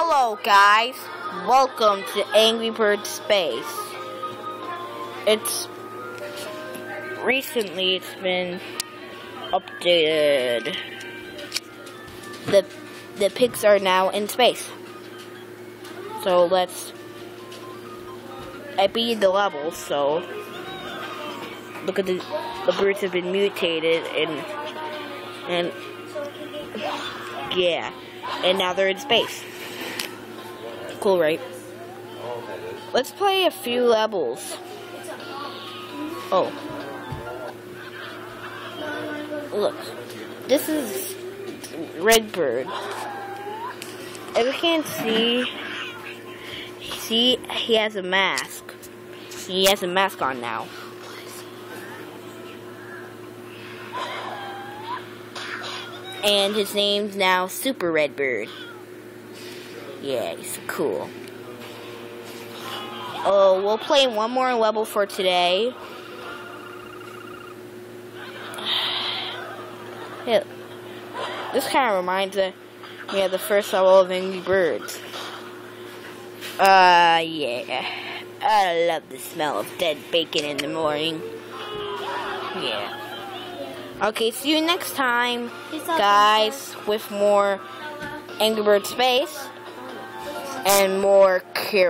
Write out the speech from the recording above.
Hello guys, welcome to Angry Bird Space. It's been updated. The pigs are now in space. So I beat the level, so look at the birds have been mutated and yeah, and now they're in space. Cool, right? Let's play a few levels. Oh. Look. This is Redbird. As you can see, he has a mask. He has a mask on now. And his name's now Super Redbird. Yeah, he's cool. Oh, we'll play one more level for today. Yeah, this kind of reminds me of the first level of Angry Birds. Yeah. I love the smell of dead bacon in the morning. Yeah. Okay, see you next time, guys, with more Angry Bird Space and more care.